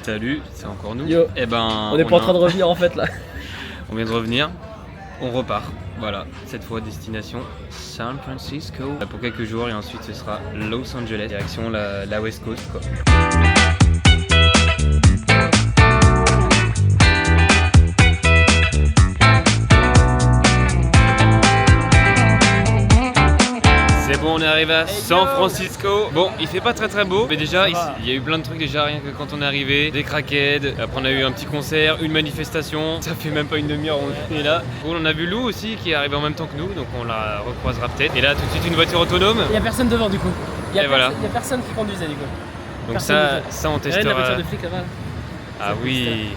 Salut, c'est encore nous. Yo. Eh ben, On est pas en train de revenir en fait là. On vient de revenir, on repart. Voilà, cette fois destination San Francisco pour quelques jours et ensuite ce sera Los Angeles, direction la West Coast quoi. C'est bon, on est arrivé à San Francisco. Bon, il fait pas très beau, mais déjà ici, il y a eu plein de trucs déjà rien que quand on est arrivé. Des craquettes, après on a eu un petit concert, une manifestation. Ça fait même pas une demi-heure on est là. Bon, on a vu Lou aussi qui est arrivé en même temps que nous, donc on la recroisera peut-être. Et là tout de suite une voiture autonome. Il y a personne devant du coup. Il y a voilà. personne qui conduisait du coup. Donc ça on testera. La voiture de flic là-bas. Ah oui.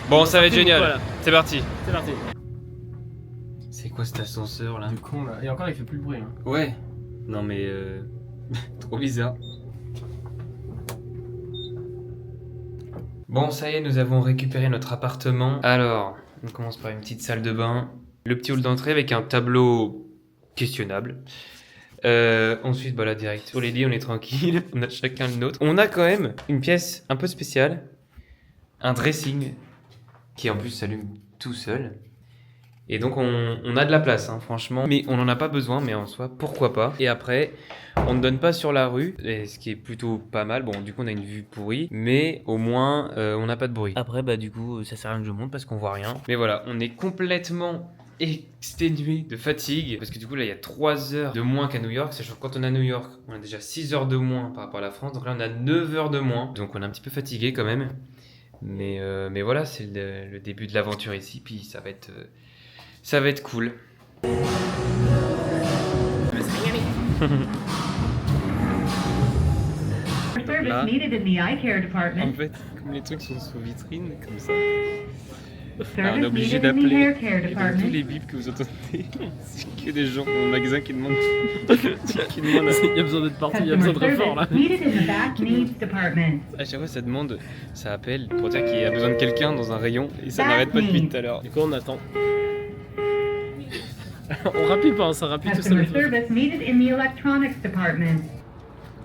Bon, ça va être génial. Voilà. C'est parti. C'est parti. C'est quoi cet ascenseur là? Du con là. Et encore il fait plus de bruit. Hein. Ouais. Non mais trop bizarre. Bon, ça y est, nous avons récupéré notre appartement. Alors, on commence par une petite salle de bain. Le petit hall d'entrée avec un tableau questionnable. Ensuite, bah là, direct sur les lits, on est tranquille. On a chacun le nôtre. On a quand même une pièce un peu spéciale. Un dressing qui en plus s'allume tout seul. Et donc on a de la place, hein, franchement, mais on n'en a pas besoin, mais en soi, pourquoi pas. Et après, on ne donne pas sur la rue, et ce qui est plutôt pas mal. Bon, du coup, on a une vue pourrie, mais au moins, on n'a pas de bruit. Après, bah du coup, ça sert à rien que je monte parce qu'on voit rien. Mais voilà, on est complètement exténué de fatigue, parce que du coup, là, il y a 3 heures de moins qu'à New York. Sachant que quand on est à New York, on a déjà 6 heures de moins par rapport à la France, donc là, on a 9 heures de moins. Donc on est un petit peu fatigué quand même. Mais voilà, c'est le début de l'aventure ici, puis ça va être cool. Là, en fait, comme les trucs sont sous vitrine, comme ça, on est obligé d'appeler. Et donc tous les bips que vous entendez, c'est que des gens dans le magasin qui demandent. Il y a besoin d'être parti, il y a besoin de renfort là. À chaque fois, ça demande, ça appelle pour dire qu'il y a besoin de quelqu'un dans un rayon et ça n'arrête pas depuis tout à l'heure. Du coup, on attend. On rappuie pas, ça rappuie tout seul.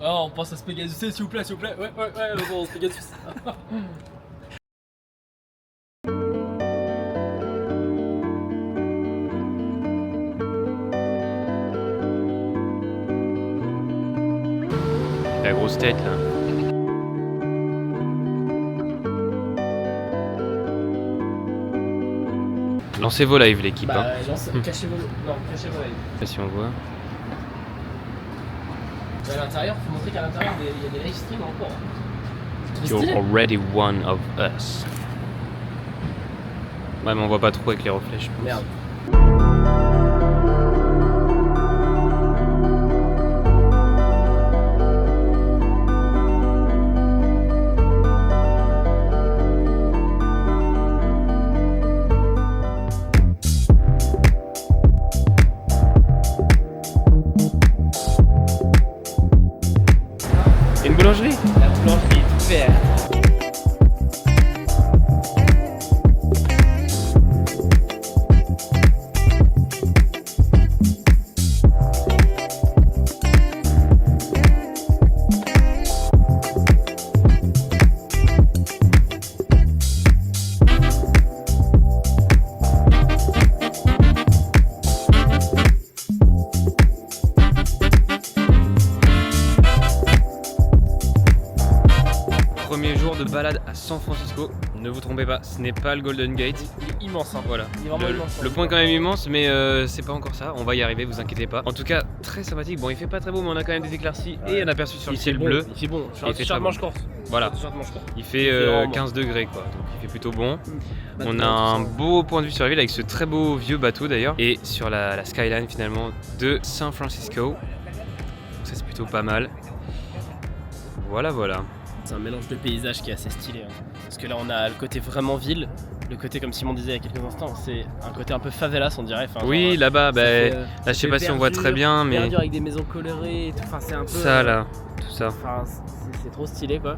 Oh, on pense à Pegasus, s'il vous plaît, s'il vous plaît. Ouais, bon, Pegasus. La grosse tête là. Lancez vos lives l'équipe. Bah, cachez vos lives. Si on voit. À l'intérieur, faut montrer qu'à l'intérieur, il y a des live streams encore. You're already one of us. Ouais, mais on voit pas trop avec les reflets, je pense. Merde. Une boulangerie? La boulangerie est verte. Premier jour de balade à San Francisco. Ne vous trompez pas, ce n'est pas le Golden Gate. Il est immense, hein. Voilà. Il est vraiment immense. Le point est quand même immense, mais c'est pas encore ça. On va y arriver, vous inquiétez pas. En tout cas, très sympathique. Bon, il fait pas très beau, mais on a quand même des éclaircies et un aperçu sur le ciel bleu. Il fait bon. Il fait très manche bon. courte. Voilà. Il fait 15 degrés quoi, donc il fait plutôt bon. On a un beau point de vue sur la ville avec ce très beau vieux bateau d'ailleurs et sur la skyline finalement de San Francisco. Donc ça c'est plutôt pas mal. Voilà. C'est un mélange de paysages qui est assez stylé. Hein. Parce que là on a le côté vraiment ville, le côté comme Simon disait il y a quelques instants, c'est un côté un peu favelas on dirait. Enfin, oui genre, là-bas, là je sais pas si on voit très bien mais... Verdure avec des maisons colorées et tout, enfin c'est un peu... Ça là, tout ça. Enfin c'est trop stylé quoi.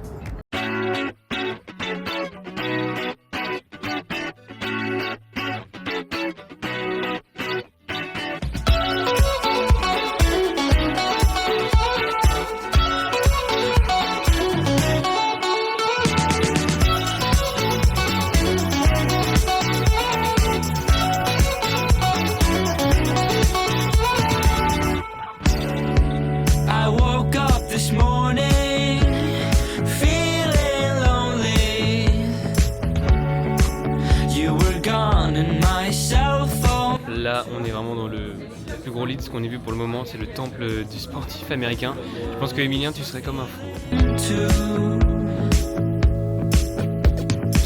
plus gros leads qu'on ait vu pour le moment, c'est le temple du sportif américain. Je pense que Emilien, tu serais comme un fou.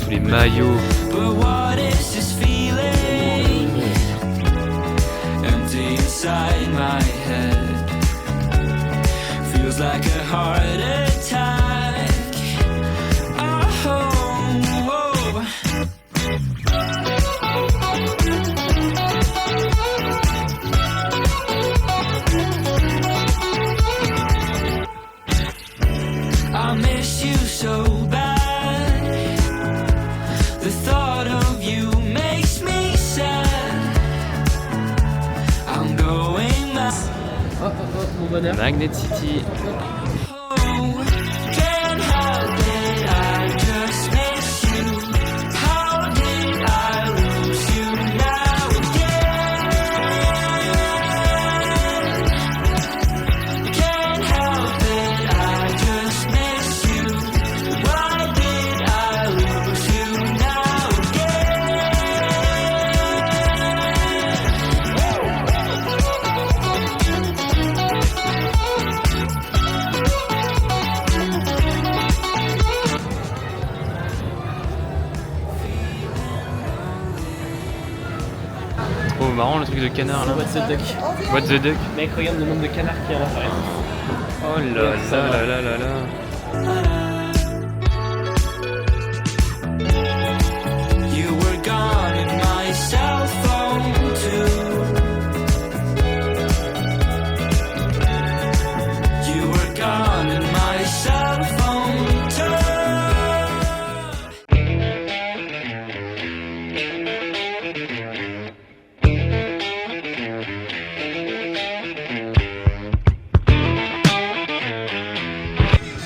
Tous les maillots. Inside my head feels like a heart attack. Oh, whoa. I miss you so bad. The thought of you makes me sad. I'm going mad. Oh, mon bonheur. Magnet City. Can't help it, I just miss you. How did I lose you now again? Can't help it, I just miss you. Why did I lose you now again? Trop marrant le truc de canard là. What's the duck? What the duck? Mec, regarde le nombre de canards qu'il y a à l'intérieur. Oh là là là là là. You were gone and my cell phone too. You were gone and my cell phone too.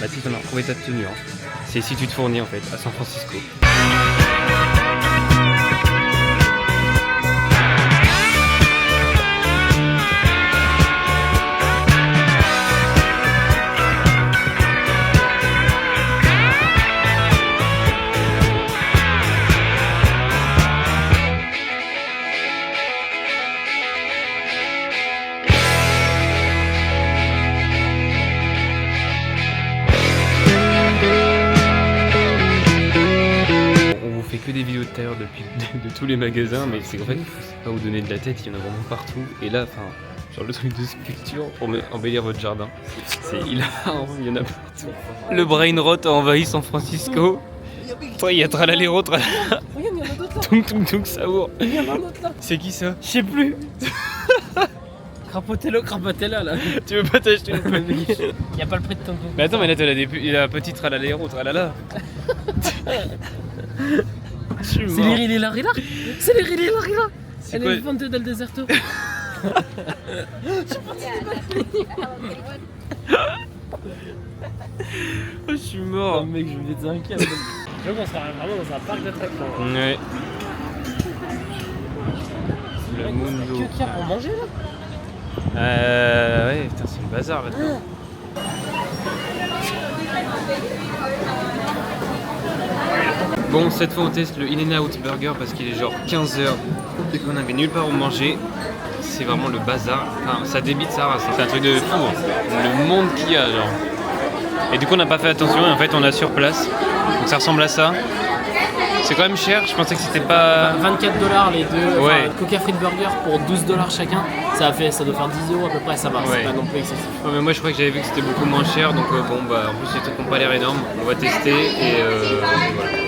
Baptiste, on a retrouvé ta tenue. Hein. C'est si tu te fournis en fait, à San Francisco. On fait que des vidéos de tailleur depuis de tous les magasins, mais c'est qu'en fait, faut pas vous donner de la tête, il y en a vraiment partout. Et là, enfin, genre le truc de sculpture pour embellir votre jardin, c'est hilarant, il y en a partout. Le brain rot a envahi San Francisco. Toi, il y a tralala, tralala. Regarde, il y en a d'autres là. Tung tung tung saour. Il y en a un autre là. C'est qui ça? Je sais plus. Crapotella là. Tu veux pas t'acheter une petite? Il y a pas le prix de ton coup. Mais attends, mais là, t'as la petite tralala, tralala. Je suis C'est mort. les Riley Larilla. C'est les Riley Larilla. C'est Elle quoi? est vendue dans le déserto. Oh, je suis mort. Oh mec, je me dis un câble. Je crois qu'on sera vraiment dans un parc d'attractions. Ouais. Le Mundo. Que qu'il y a pour manger là? Ouais, putain, c'est le bazar là-dedans. Bon, cette fois on teste le In-N-Out Burger parce qu'il est genre 15h et qu'on avait nulle part où manger. C'est vraiment le bazar. Enfin, ça débite sa race. C'est un truc de fou. Hein. Le monde qu'il y a, genre. Et du coup, on n'a pas fait attention et en fait, on a sur place. Donc ça ressemble à ça. C'est quand même cher. Je pensais que c'était pas. 24$ les deux. Ouais. Enfin, Coca Frites Burger pour 12$ chacun. Ça doit faire 10 € à peu près. Ça va. Ouais. C'est pas non plus excessif. Ouais, mais moi je crois que j'avais vu que c'était beaucoup moins cher. Donc bon, bah en plus, les trucs n'ont pas l'air énormes. On va tester et voilà.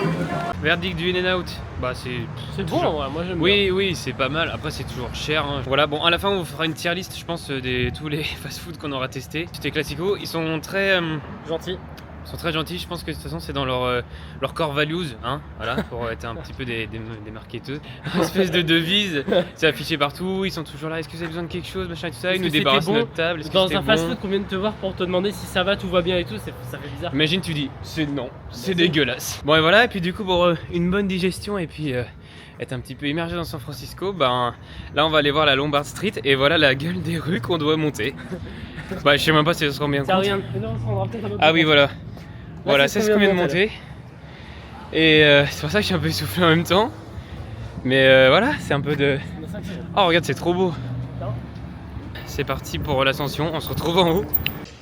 Verdict du In-N-Out. Bah C'est bon, toujours... ouais, moi j'aime bien. Oui, oui, c'est pas mal. Après, c'est toujours cher. Hein. Voilà, bon, à la fin, on vous fera une tier list, je pense, de tous les fast-food qu'on aura testé. C'était classico. Ils sont très Gentil. Ils sont très gentils. Je pense que de toute façon, c'est dans leur core values, hein. Voilà, pour être un petit peu des marketeux. Une espèce de devise. C'est affiché partout. Ils sont toujours là. Est-ce que vous avez besoin de quelque chose, machin et tout ça. Ils nous débarrassent de notre table. Est-ce que Dans c'était un fast-food bon qu'on vient de te voir pour te demander si ça va, tout va bien et tout, ça fait bizarre. Imagine, tu dis, c'est non, c'est dégueulasse. Bon, et voilà, et puis du coup, pour une bonne digestion et puis être un petit peu immergé dans San Francisco, ben là, on va aller voir la Lombard Street et voilà la gueule des rues qu'on doit monter. Bah, je sais même pas si ça se rend bien Ça compte. regarde, non, on se rendra peut-être un autre Ah oui, moment. voilà. Voilà, c'est c'est ce ce qu'on vient de monter, monter. Et c'est pour ça que je suis un peu essoufflé en même temps. Mais voilà, c'est un peu de. Oh, regarde, c'est trop beau. c'est parti pour l'ascension. On se retrouve en haut.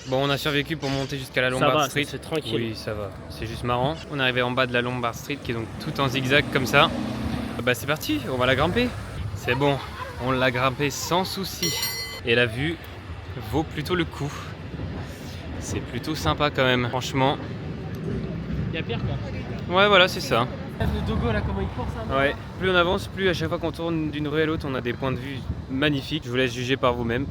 Bon, on a survécu pour monter jusqu'à la Lombard Street. C'est tranquille. Oui, ça va. C'est juste marrant. On est arrivé en bas de la Lombard Street qui est donc tout en zigzag comme ça. Bah c'est parti, on va la grimper. C'est bon, on l'a grimpé sans souci. Et la vue vaut plutôt le coup. C'est plutôt sympa quand même, franchement. Il y a pire quoi. Ouais, voilà, c'est ça. Le dogo là, comment il court ça? Ouais, plus on avance, plus à chaque fois qu'on tourne d'une rue à l'autre, on a des points de vue magnifiques. Je vous laisse juger par vous-même.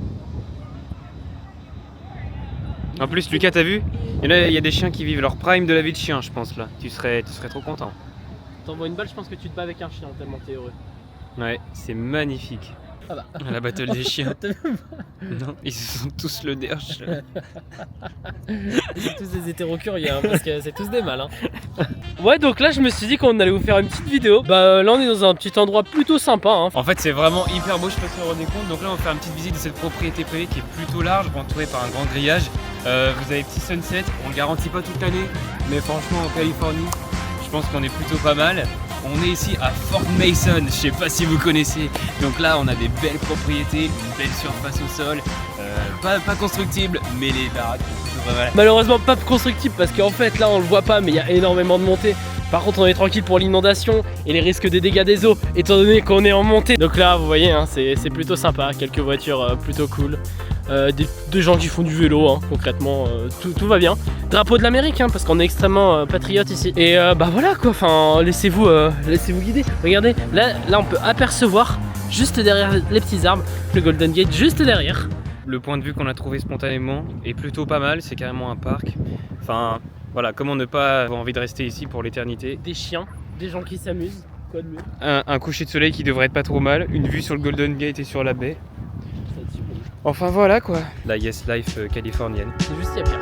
En plus, Lucas, t'as vu? Il y a des chiens qui vivent leur prime de la vie de chien, je pense là. Tu serais trop content. T'envoies une balle, je pense que tu te bats avec un chien tellement t'es heureux. Ouais, c'est magnifique. Ah bah. La battle des chiens. Non, ils se sont tous le derche. C'est tous des hétérocurieux hein, parce que c'est tous des mâles. Hein. Ouais, donc là je me suis dit qu'on allait vous faire une petite vidéo. Bah là on est dans un petit endroit plutôt sympa. Hein. En fait, c'est vraiment hyper beau, je sais pas si vous vous rendez compte. Donc là, on va faire une petite visite de cette propriété privée qui est plutôt large, entourée par un grand grillage. Vous avez petit sunset, on le garantit pas toute l'année, mais franchement en Californie, je pense qu'on est plutôt pas mal. On est ici à Fort Mason, je sais pas si vous connaissez. Donc là, on a des belles propriétés, une belle surface au sol, pas constructible, mais les baraques sont pas mal. Malheureusement pas constructible parce qu'en fait là on le voit pas mais il y a énormément de montées. Par contre on est tranquille pour l'inondation et les risques des dégâts des eaux étant donné qu'on est en montée. Donc là vous voyez hein, c'est plutôt sympa, quelques voitures plutôt cool. Des gens qui font du vélo hein, concrètement, tout va bien. Drapeau de l'Amérique hein, parce qu'on est extrêmement patriote ici. Et bah voilà quoi, enfin laissez-vous guider. Regardez, là on peut apercevoir juste derrière les petits arbres le Golden Gate juste derrière. Le point de vue qu'on a trouvé spontanément est plutôt pas mal, c'est carrément un parc. Enfin voilà, comment ne pas avoir envie de rester ici pour l'éternité. Des chiens, des gens qui s'amusent, quoi de mieux. Un coucher de soleil qui devrait être pas trop mal, une vue sur le Golden Gate et sur la baie. Enfin voilà quoi, la Yes Life californienne. C'est juste il y a pire.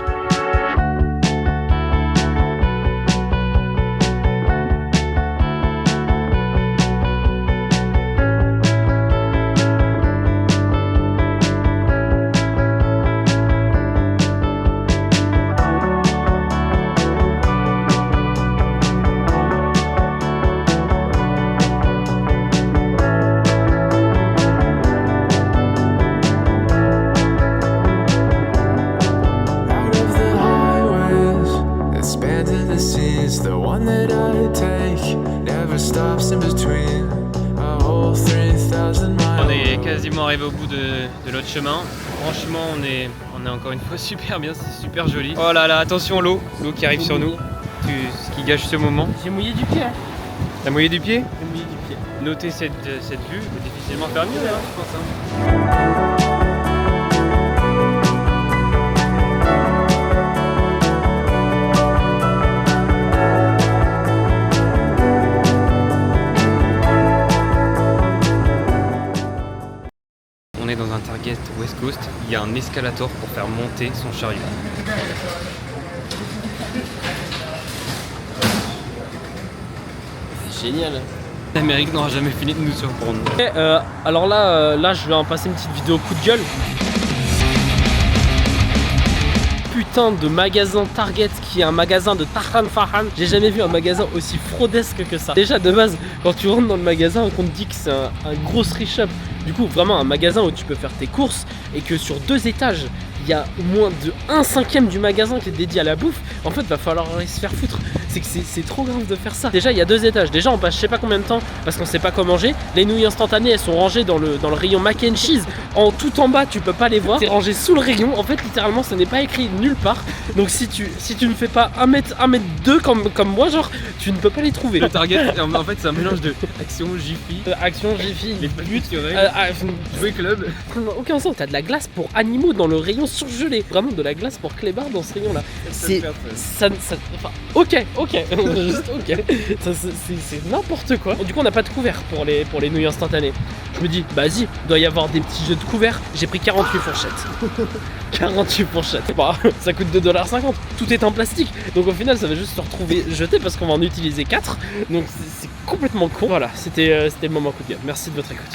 The one that I take never stops in between a whole 3,000 miles. On est quasiment arrivé au bout de notre chemin. Franchement, on est encore une fois super bien, c'est super joli. Oh là là, attention l'eau qui arrive sur nous, ce qui gâche ce moment. J'ai mouillé du pied. Hein. T'as mouillé du pied? J'ai mouillé du pied. Notez cette vue, peut difficilement faire mieux hein, je pense. Hein. On est dans un Target West Coast, il y a un escalator pour faire monter son chariot. C'est génial. L'Amérique n'aura jamais fini de nous surprendre. Et, alors là je vais en passer une petite vidéo coup de gueule. Putain de magasin Target qui est un magasin de Farhan. J'ai jamais vu un magasin aussi fraudesque que ça. Déjà de base, quand tu rentres dans le magasin, on te dit que c'est un grocery shop. Du coup, vraiment un magasin où tu peux faire tes courses et que sur 2 étages, il y a moins de 1/5 du magasin qui est dédié à la bouffe. En fait, va falloir se faire foutre. C'est que c'est trop grave de faire ça. Déjà, il y a 2 étages. Déjà, on passe je sais pas combien de temps parce qu'on sait pas quoi manger. Les nouilles instantanées, elles sont rangées dans le rayon mac and cheese. Tout en bas, tu peux pas les voir. C'est rangé sous le rayon. En fait, littéralement, ça n'est pas écrit nulle part. Donc, si tu ne fais pas 1m2 comme moi, genre, tu ne peux pas les trouver. Le Target, en fait, c'est un mélange de Action, Jiffy, Action, Jiffy, les buts, Jouer Club. Aucun sens. T'as de la glace pour animaux dans le rayon surgelé. Vraiment de la glace pour clébard dans ce rayon-là. C'est enfin, ok. Juste ok. C'est n'importe quoi. Du coup, on n'a pas de couvert pour les nouilles instantanées. Je me dis, bah vas-y, doit y avoir des petits jeux de couverts. J'ai pris 48 fourchettes. 48 fourchettes. Bah, ça coûte 2,50 $. Tout est en plastique. Donc au final, ça va juste se retrouver jeté parce qu'on va en utiliser 4. Donc c'est complètement con. Voilà, c'était le moment coup de gueule. Merci de votre écoute.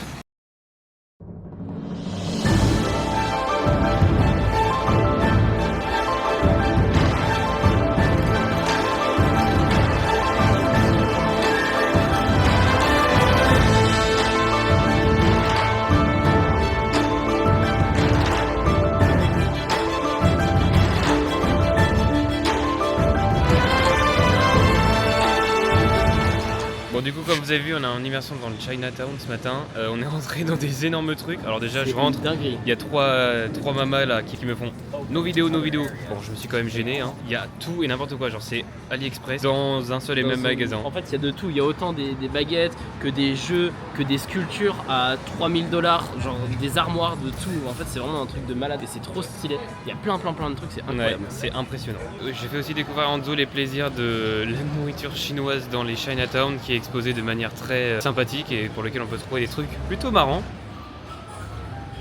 du coup, comme vous avez vu, on est en immersion dans le Chinatown ce matin. On est rentré dans des énormes trucs. Alors déjà, je rentre. Dinguerie. Il y a trois mamas là qui me font nos vidéos. Bon, je me suis quand même gêné. Hein. Il y a tout et n'importe quoi. Genre, c'est AliExpress dans un seul et même magasin. En fait, il y a de tout. Il y a autant des baguettes que des jeux, que des sculptures à 3000 $, genre des armoires, de tout. En fait, c'est vraiment un truc de malade et c'est trop stylé. Il y a plein de trucs, c'est Ouais, incroyable. c'est impressionnant. J'ai fait aussi découvrir à Anzo les plaisirs de la nourriture chinoise dans les Chinatown qui est exposée de manière très sympathique et pour lequel on peut trouver des trucs plutôt marrants.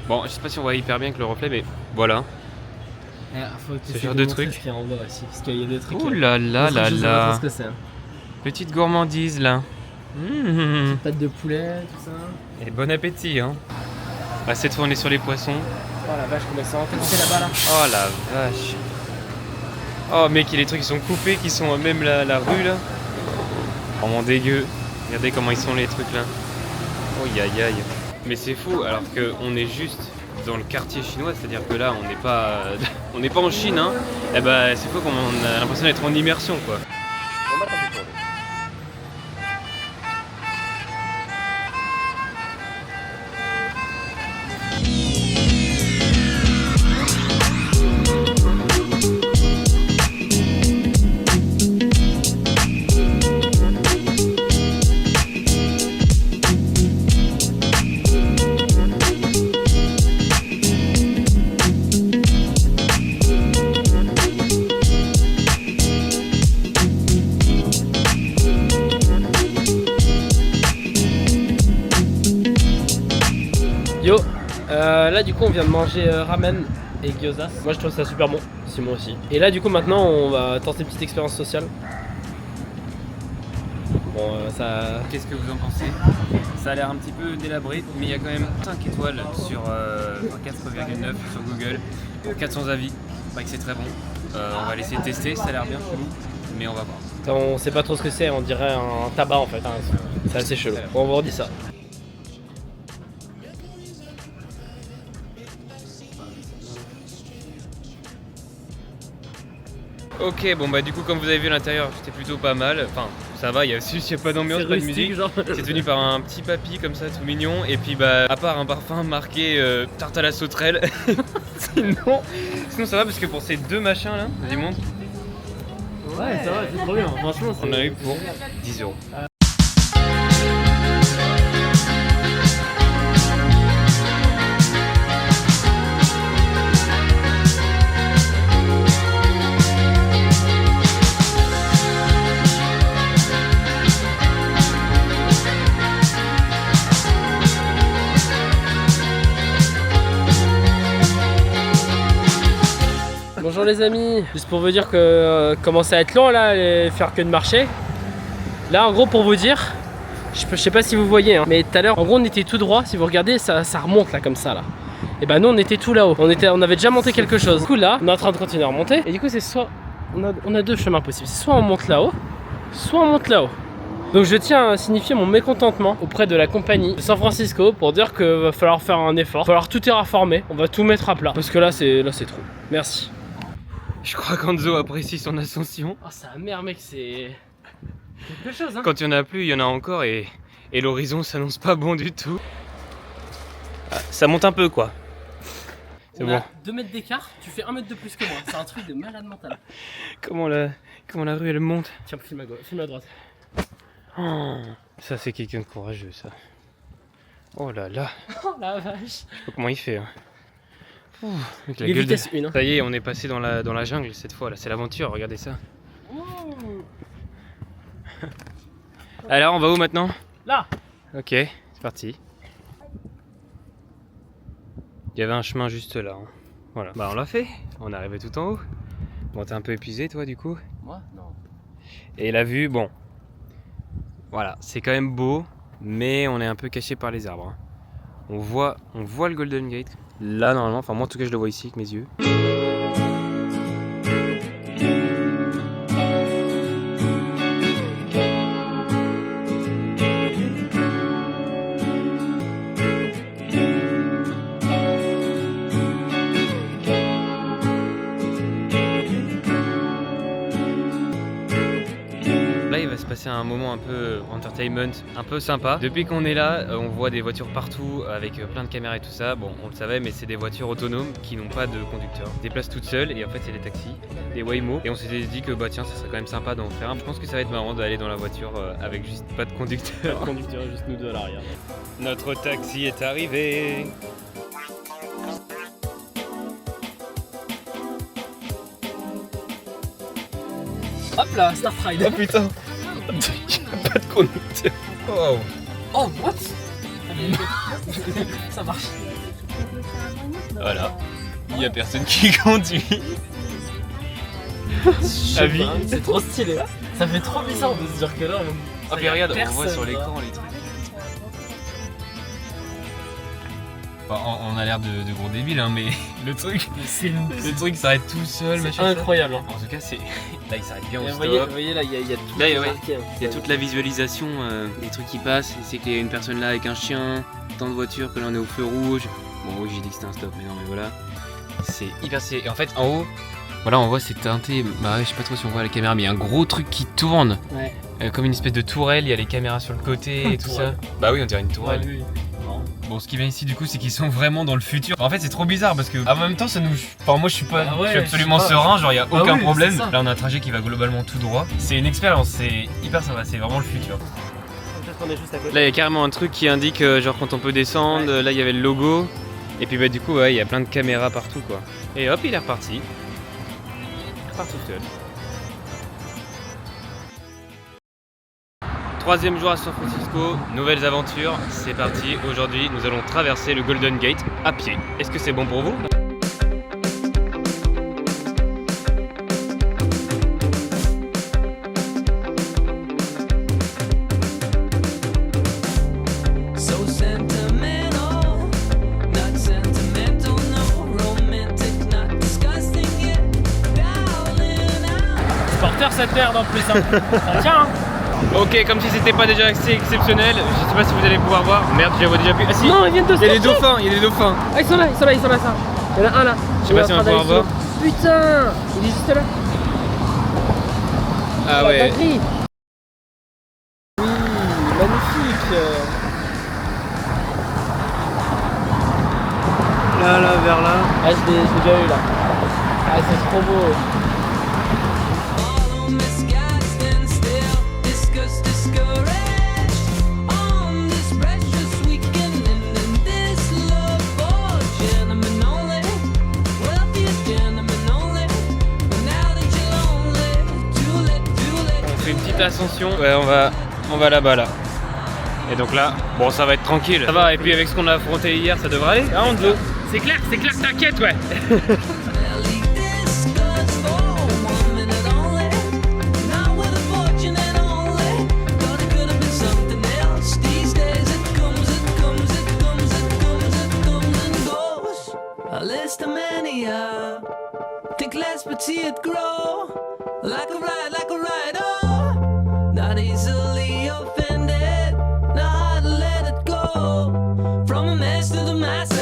Bon, je sais pas si on voit hyper bien avec le reflet, mais voilà. Faut que Ce genre de truc. Ce qu'il y a en bas aussi, parce qu'il y a des trucs. Ouh là là là là. Ce que c'est. Petite gourmandise là. Mmh. Pâte de poulet, tout ça. Et bon appétit hein. Bah, cette fois on est sur les poissons. Oh la vache, comment ça c'est là-bas là. Oh la vache. Oh mec, il y a des trucs qui sont coupés, qui sont même la rue là. Vraiment dégueu. Regardez comment ils sont les trucs là. Oh aïe aïe. Mais c'est fou alors qu'on est juste dans le quartier chinois, c'est-à-dire que là on n'est pas en Chine hein. Et bah c'est fou qu'on a l'impression d'être en immersion quoi. Yo, là du coup on vient de manger ramen et gyozas. Moi je trouve ça super bon, Simon aussi. Et là du coup maintenant on va tenter une petite expérience sociale. Bon ça... Qu'est-ce que vous en pensez? Ça a l'air un petit peu délabré, mais il y a quand même 5 étoiles sur 4,9 sur Google, 400 avis, pas que c'est très bon. On va laisser tester, ça a l'air bien chelou, mais on va voir. On sait pas trop ce que c'est, on dirait un tabac en fait. C'est assez chelou. Bon, on vous redit ça. Ok, bon bah du coup comme vous avez vu à l'intérieur c'était plutôt pas mal, enfin ça va, il y a pas d'ambiance, pas de musique. Genre. C'est tenu par un petit papy comme ça tout mignon et puis bah à part un parfum marqué tarte à la sauterelle, sinon ça va parce que pour ces deux machins là, vas-y montre, Ouais, ça va, c'est trop bien. Franchement, on a eu pour 10 €. Bonjour les amis, juste pour vous dire que commence à être long là, faire que de marcher. Là en gros pour vous dire, je sais pas si vous voyez hein, mais tout à l'heure en gros on était tout droit, si vous regardez ça remonte là comme ça là. Et bah nous on était tout là-haut, on avait déjà monté quelque chose. Du coup là on est en train de continuer à remonter et du coup c'est soit, on a deux chemins possibles, c'est soit on monte là-haut, soit on monte là-haut. Donc je tiens à signifier mon mécontentement auprès de la compagnie de San Francisco pour dire qu'il va falloir faire un effort, il va falloir tout terraformer, on va tout mettre à plat. Parce que là c'est trop. Merci. Je crois qu'Anzo apprécie son ascension. Oh sa mère mec, c'est quelque chose hein. Quand il y en a plus, il y en a encore et l'horizon s'annonce pas bon du tout. Ah, ça monte un peu quoi. C'est On bon. a 2 mètres d'écart, tu fais 1 mètre de plus que moi, c'est un truc de malade mental. Comment la rue elle monte. Tiens, filme à gauche, filme à droite. Oh, ça c'est quelqu'un de courageux ça. Oh là là. Oh la vache. Je sais pas comment il fait. Hein. Ouh, avec la Les gueule de- vitesses 1 hein. Ça y est, on est passé dans la jungle cette fois là, c'est l'aventure, regardez ça. Alors on va où maintenant? Là. Ok, c'est parti. Il y avait un chemin juste là. Hein. Voilà. Bah on l'a fait, on est arrivé tout en haut. Bon t'es un peu épuisé toi du coup. Moi non. Et la vue, bon. Voilà, c'est quand même beau, mais on est un peu caché par les arbres. Hein. On voit le Golden Gate. Là normalement, enfin moi en tout cas je le vois ici avec mes yeux. Là il il va se passer un moment un peu entertainment, un peu sympa. Depuis qu'on est là, on voit des voitures partout avec plein de caméras et tout ça. Bon, on le savait, mais c'est des voitures autonomes qui n'ont pas de conducteur. Ils se déplacent toutes seules et en fait c'est des taxis, des Waymo. Et on s'était dit que bah tiens, ça serait quand même sympa d'en faire un. Je pense que ça va être marrant d'aller dans la voiture avec juste pas de conducteur. Le conducteur est juste nous deux à l'arrière. Notre taxi est arrivé. Hop là, Start Ride. Oh putain. Pas de conducteur. Wow. Oh, what? Ça marche. Voilà. Il y a personne qui conduit. Je Avis. sais pas, c'est trop stylé. Ça fait trop bizarre de se dire que là on. Ah puis regarde, on personne, voit sur là. l'écran les trucs. Enfin, on a l'air de gros débiles hein, mais le truc s'arrête tout seul, machin. Incroyable. Hein. En tout cas, c'est là il s'arrête bien au Et stop. vous voyez là, il y a tout. Là, qui est ouais. marqué, hein. Il y a toute la visualisation, les trucs qui passent. C'est qu'il y a une personne là avec un chien, tant de voitures, que là on est au feu rouge. Bon, oui, j'ai dit que c'était un stop, mais non, mais voilà. C'est hyper stylé. Et en fait, en haut, voilà, on voit c'est teinté. Bah, ouais, je sais pas trop si on voit à la caméra, mais il y a un gros truc qui tourne. Ouais. Comme une espèce de tourelle, il y a les caméras sur le côté et tout ça. Bah, oui, on dirait une tourelle. Ouais, oui. Bon, ce qui vient ici du coup, c'est qu'ils sont vraiment dans le futur. En fait, c'est trop bizarre parce que en même temps, ça nous. Enfin, moi, je suis pas. Ah ouais, je suis absolument je sais pas. serein. Genre, il y a Ah aucun oui, problème. c'est ça. Là, on a un trajet qui va globalement tout droit. C'est une expérience. C'est hyper sympa. C'est vraiment le futur. Peut-être qu'on est juste à côté. Là, il y a carrément un truc qui indique genre quand on peut descendre. Ouais. Là, il y avait le logo. Et puis, bah, du coup, ouais, il y a plein de caméras partout, quoi. Et hop, il est reparti. Il repart tout seul. Troisième jour à San Francisco, nouvelles aventures, c'est parti. Aujourd'hui, nous allons traverser le Golden Gate à pied. Est-ce que c'est bon pour vous? So sentimental, not sentimental, no romantic, not disgusting yet, darling, Porteur cette merde en plus. Hein. Ça tient. Hein. Ok, comme si c'était pas déjà assez exceptionnel, je sais pas si vous allez pouvoir voir. Merde, je les vois déjà plus. Ah si, Non, ils viennent de il y a des sortir. dauphins, il y a des dauphins. Ah, ils sont là, ça. Il y en a un là. Je sais pas si on va pouvoir voir. Putain, il est juste là. Ah La ouais. dinguerie. Oui, magnifique. Là, vers là. Ah, je l'ai déjà eu là. Ah, c'est trop beau. all on this guy stand still, discouraged on this precious weekend and in this love for gentlemen only, wealthiest gentlemen only. But now that you're lonely, too late. On fait une petite ascension. Ouais, on va là-bas là. Et donc là, bon, ça va être tranquille. Ça va, et puis avec ce qu'on a affronté hier, ça devrait aller. Hein, Angelo? C'est clair, t'inquiète, ouais. Barely discussed for 1 minute only, not with a fortune and only. Thought it could have been something else. These days it comes and goes. A list of mania. Think less but see it grow. Like a ride, oh. Not easily offended. Not let it go. From a mess to the masses.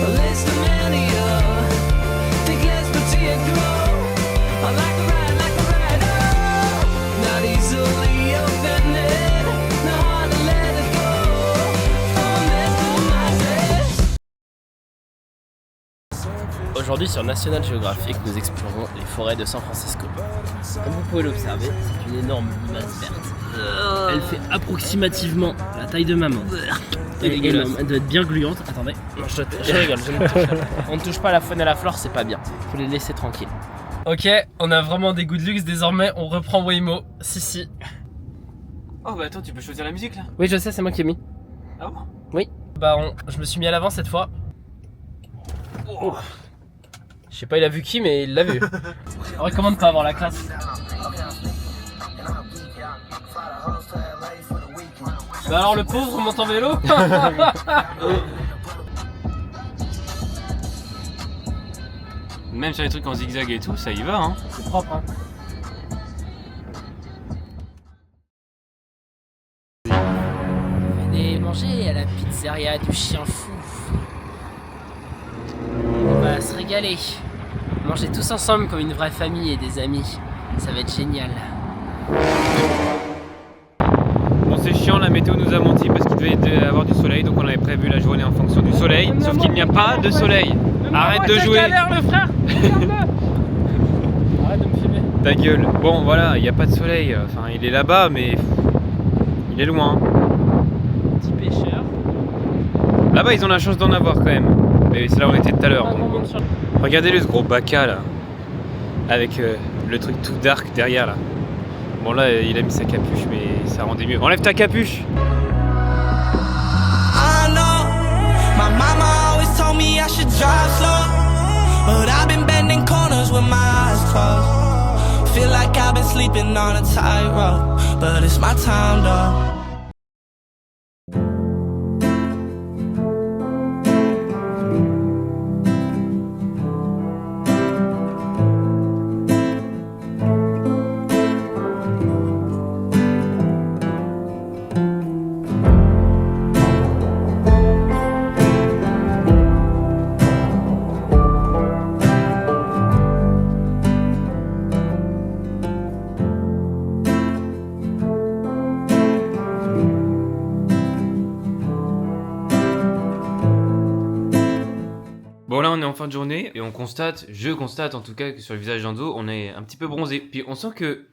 A list of mania. Think less but see it grow. Like a ride, oh. Not easily offended. Not let it go. From a mess to the masses. Aujourd'hui sur National Geographic, nous explorons les forêts de San Francisco. Comme vous pouvez l'observer, c'est une énorme masse verte. Elle fait approximativement la taille de ma main. Elle est énorme, elle doit être bien gluante. Attendez, je rigole, je ne touche pas. On ne touche pas à la faune et à la flore, c'est pas bien. Faut les laisser tranquilles. Ok, on a vraiment des goûts de luxe désormais, on reprend Waymo. Si. Oh bah attends, tu peux choisir la musique là? Oui, je sais, c'est moi qui ai mis. Ah bon? Oui. Bah, je me suis mis à l'avant cette fois. Oh. Je sais pas, il a vu qui, mais il l'a vu. On recommande pas avoir la classe. Bah alors le pauvre monte en vélo. Même sur les trucs en zigzag et tout, ça y va hein. C'est propre hein. Venez manger à la pizzeria du chien fou. On va se régaler. Manger tous ensemble comme une vraie famille et des amis. Ça va être génial. Bon, c'est chiant, la météo nous a menti parce qu'il devait y avoir du soleil, donc on avait prévu la journée en fonction du soleil, sauf qu'il n'y a pas de soleil. Arrête de jouer. Le frère. Arrête de me filmer. Ta gueule. Bon, voilà, il n'y a pas de soleil. Enfin, il est là-bas, mais il est loin. Petit pêcheur. Là-bas, ils ont la chance d'en avoir quand même. Et c'est là où on était tout à l'heure. Regardez-le, ce gros baka là, avec le truc tout dark derrière là. Bon là, il a mis sa capuche, mais ça rendait mieux. Enlève ta capuche. I know my mama always told me I should drive slow, but I've been bending corners with my eyes closed. Feel like I've been sleeping on a tightrope, but it's my time though. Bon là on est en fin de journée et je constate en tout cas que sur le visage d'Enzo on est un petit peu bronzé. Puis on sent que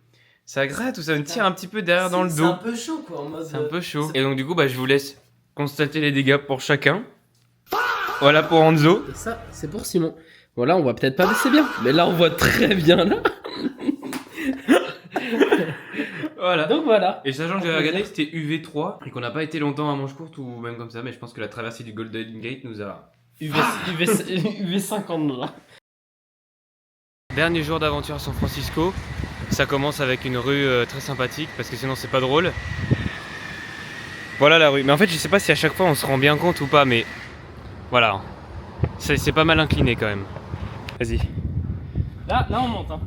ça gratte ou ça me tire un petit peu derrière dans le dos. C'est un peu chaud quoi en mode. C'est un peu chaud. Et donc du coup bah je vous laisse constater les dégâts pour chacun. Voilà pour Enzo. Et ça c'est pour Simon. Bon là on voit peut-être pas assez bien, mais là on voit très bien là. Voilà. Donc voilà. Et sachant que j'avais regardé que c'était UV3 et qu'on n'a pas été longtemps à manche courte ou même comme ça, mais je pense que la traversée du Golden Gate nous a... UV 50 là. Dernier jour d'aventure à San Francisco. Ça commence avec une rue très sympathique parce que sinon c'est pas drôle. Voilà la rue. Mais en fait je sais pas si à chaque fois on se rend bien compte ou pas, mais voilà. C'est pas mal incliné quand même. Vas-y. Là on monte hein.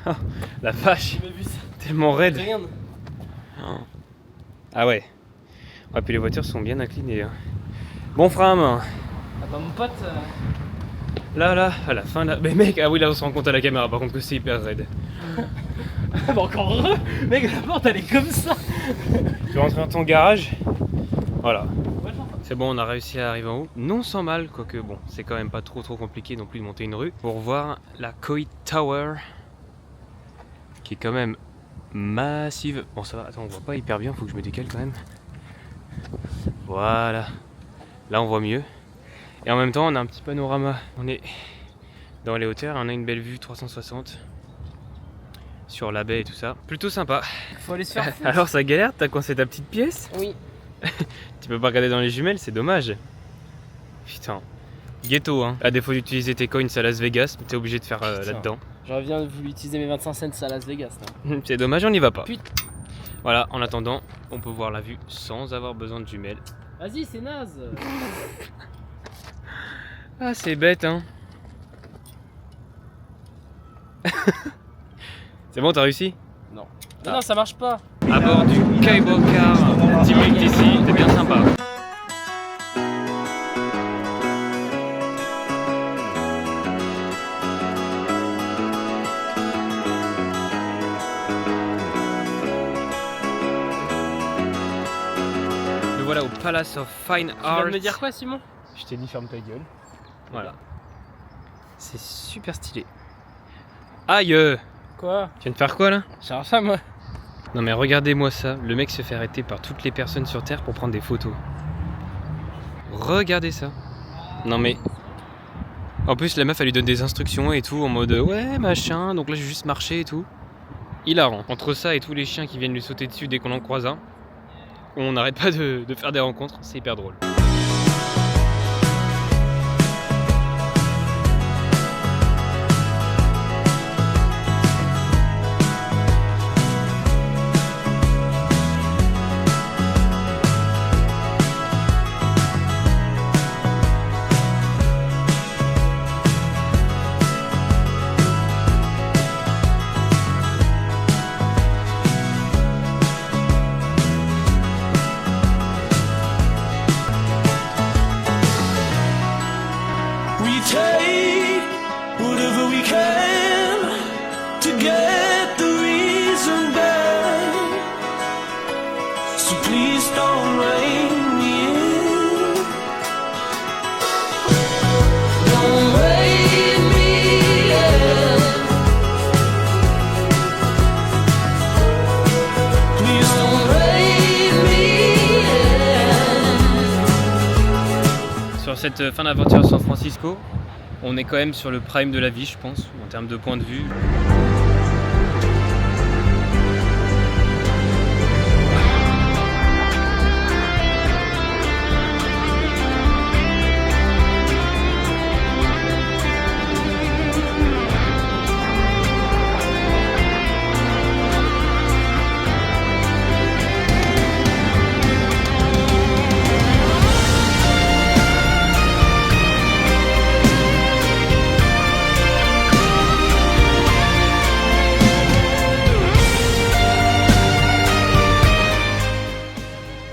Oh, la vache. J'ai vu ça. Tellement raide. Regarde. Ah ouais. Ouais, puis les voitures sont bien inclinées. Hein. Bon Fram. Ah bah mon pote. Là, à la fin là. Mais mec, ah oui là on se rend compte à la caméra par contre que c'est hyper raide. Ah bah encore heureux. Mec la porte elle est comme ça. Tu rentres dans ton garage. Voilà. C'est bon, on a réussi à arriver en haut. Non sans mal, quoique bon, c'est quand même pas trop compliqué non plus de monter une rue. Pour voir la Coit Tower. Qui est quand même massive. Bon ça va, attends, on voit pas hyper bien, faut que je me décale quand même. Voilà. Là on voit mieux. Et en même temps on a un petit panorama. On est dans les hauteurs, on a une belle vue 360 sur la baie et tout ça. Plutôt sympa. Faut aller se faire foutre. Alors ça galère, t'as coincé ta petite pièce? Oui. Tu peux pas regarder dans les jumelles, c'est dommage. Putain. Ghetto hein. À défaut d'utiliser tes coins à Las Vegas, t'es obligé de faire là-dedans. J'aurais bien voulu utiliser mes 25 cents à Las Vegas là. C'est dommage, on n'y va pas. Putain. Voilà, en attendant, on peut voir la vue sans avoir besoin de jumelles. Vas-y, c'est naze. Ah, c'est bête, hein. C'est bon, t'as réussi? Non. Mais non, ça marche pas. À bord du Cable Car, Team ici, c'est bien sympa. Voilà au Palace of Fine Tu Art. viens de me dire quoi, Simon? Je t'ai dit ferme ta gueule. Voilà. C'est super stylé. Aïe! Quoi? Tu viens de faire quoi là? Cherche ça moi. Non mais regardez-moi ça. Le mec se fait arrêter par toutes les personnes sur Terre pour prendre des photos. Regardez ça. Non mais... En plus la meuf elle lui donne des instructions et tout en mode ouais machin, donc là je vais juste marcher et tout. Hilarant. Entre ça et tous les chiens qui viennent lui sauter dessus dès qu'on en croise un. On n'arrête pas de faire des rencontres, c'est hyper drôle. to get the reason back. So please don't rein me in. Don't rein me in. Please don't rein me in. Sur cette fin d'aventure à San Francisco, on est quand même sur le prime de la vie, je pense, en termes de point de vue.